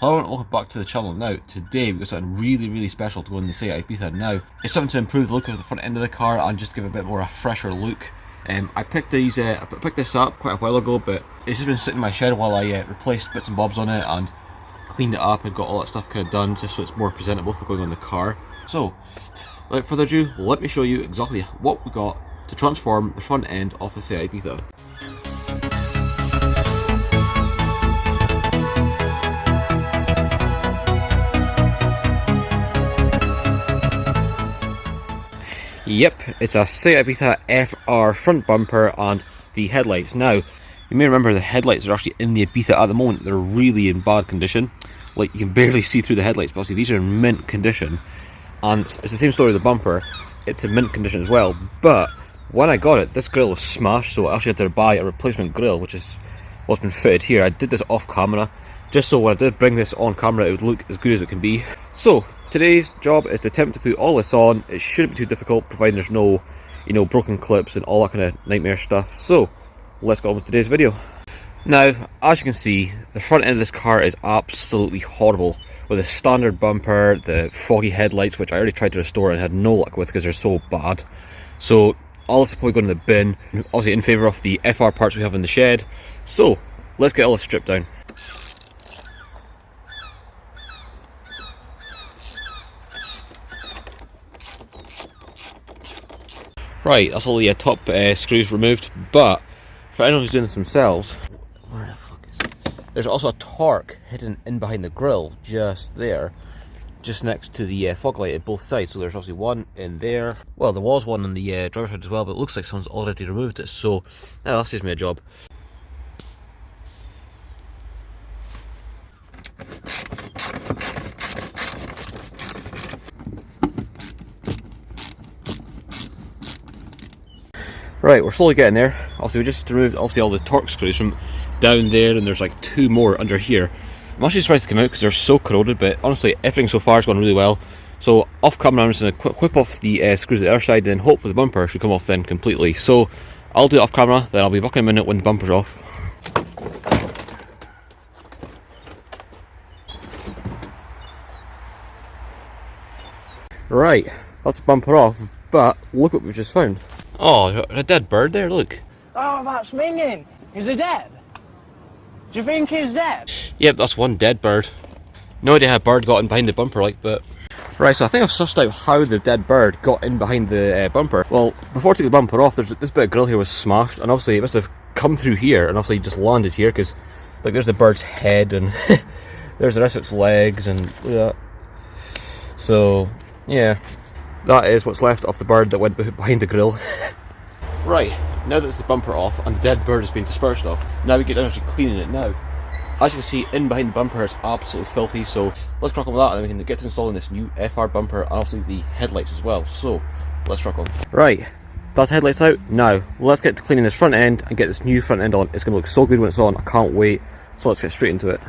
Hello and welcome back to the channel. Now, today we've got something really special to go in the Seat Ibiza. Now, it's something to improve the look of the front end of the car and just give a bit more a fresher look. I picked this up quite a while ago, but it's just been sitting in my shed while I replaced bits and bobs on it and cleaned it up and got all that stuff kind of done, just so it's more presentable for going on the car. So, without further ado, let me show you exactly what we got to transform the front end of the Seat Ibiza. Yep, it's a Seat Ibiza FR front bumper and the headlights. Now, you may remember the headlights are actually in the Ibiza at the moment. They're really in bad condition. Like, you can barely see through the headlights, but obviously these are in mint condition. And it's the same story with the bumper. It's in mint condition as well. But when I got it, this grille was smashed, so I actually had to buy a replacement grille, which is what's been fitted here. I did this off camera, just so when I did bring this on camera, it would look as good as it can be. So, today's job is to attempt to put all this on. It shouldn't be too difficult, providing there's no, broken clips and all that kind of nightmare stuff. So, let's get on with today's video. Now, as you can see, the front end of this car is absolutely horrible. With the standard bumper, the foggy headlights, which I already tried to restore and had no luck with because they're so bad. So, all this is probably going in the bin, obviously in favour of the FR parts we have in the shed. So, let's get all this stripped down. Right, that's all the top screws removed, but for anyone who's doing this themselves, where the fuck is it? There's also a torque hidden in behind the grille, just there, just next to the fog light at both sides. So there's obviously one in there. Well, there was one on the driver's side as well, but it looks like someone's already removed it, so now that saves me a job. Right, we're slowly getting there. Also, we just removed all the torque screws from down there, and there's like two more under here. I'm actually surprised to come out because they're so corroded, but honestly, everything so far has gone really well. So, off camera, I'm just going to whip off the screws at the other side, and then hopefully the bumper should come off then completely. So, I'll do it off camera, then I'll be back in a minute when the bumper's off. Right, that's the bumper off, but look what we've just found. Oh, a dead bird there, look. Oh, that's minging. Is he dead? Do you think he's dead? Yep, that's one dead bird. No idea how a bird got in behind the bumper, like, but... Right, so I think I've sussed out how the dead bird got in behind the bumper. Well, before I took the bumper off, this bit of grille here was smashed, and obviously it must have come through here, and obviously just landed here, because, like, there's the bird's head, and there's the rest of its legs, and look at that. So, yeah. That is what's left of the bird that went behind the grille. Right, now that it's the bumper off and the dead bird has been dispersed off, now we get down to cleaning it now. As you can see, in behind the bumper it's absolutely filthy, so let's crack on with that and then we can get to installing this new FR bumper and obviously the headlights as well. So, let's crack on. Right, that's headlights out. Now, let's get to cleaning this front end and get this new front end on. It's going to look so good when it's on, I can't wait. So let's get straight into it.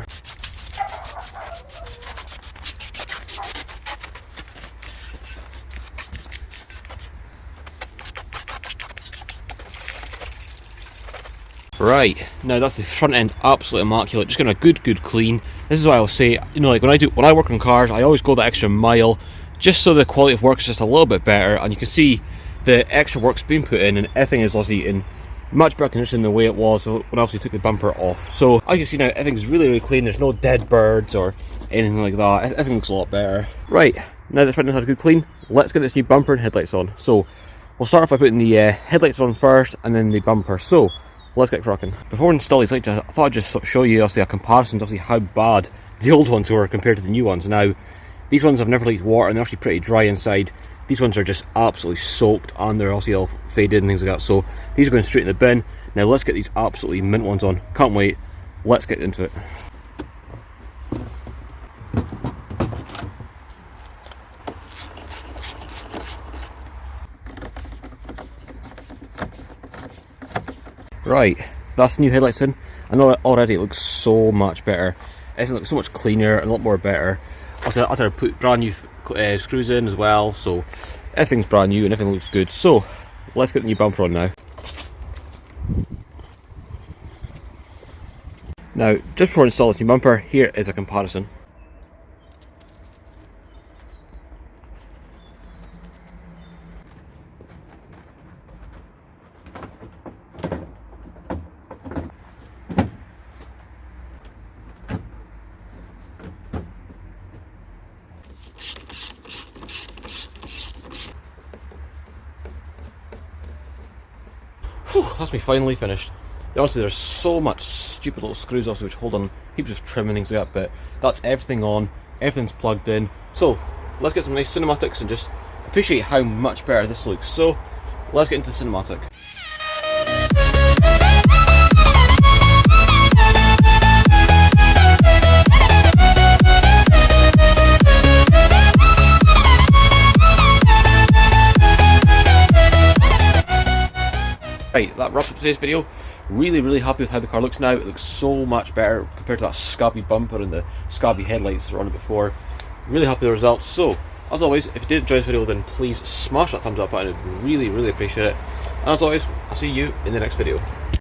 Right, now that's the front end absolutely immaculate, just getting a good clean. This is why I'll say, like when I work on cars, I always go that extra mile, just so the quality of work is just a little bit better, and you can see the extra work's been put in, and everything is obviously in much better condition than the way it was when I obviously took the bumper off. So, as you can see now, everything's really clean, there's no dead birds or anything like that, everything looks a lot better. Right, now that the front end has a good clean, let's get this new bumper and headlights on. So, we'll start off by putting the headlights on first, and then the bumper. So, let's get cracking. Before we install these lights, I thought I'd just show you obviously a comparison to obviously how bad the old ones were compared to the new ones. Now, these ones have never leaked water and they're actually pretty dry inside. These ones are just absolutely soaked and they're obviously all faded and things like that. So these are going straight in the bin. Now let's get these absolutely mint ones on. Can't wait. Let's get into it. Right, that's new headlights in. I know already it looks so much better. Everything looks so much cleaner and a lot more better. Also, I had to put brand new screws in as well, so everything's brand new and everything looks good. So, let's get the new bumper on now. Now, just before I install this new bumper, here is a comparison. that's me finally finished. Honestly, there's so much stupid little screws also which hold on heaps of trim and things like that, but that's everything on, everything's plugged in. So let's get some nice cinematics and just appreciate how much better this looks. So let's get into the cinematic. Right, that wraps up today's video. Really happy with how the car looks now. It looks so much better compared to that scabby bumper and the scabby headlights that were on it before. Really happy with the results. So, as always, if you did enjoy this video, then please smash that thumbs up button. I'd really appreciate it. And as always, I'll see you in the next video.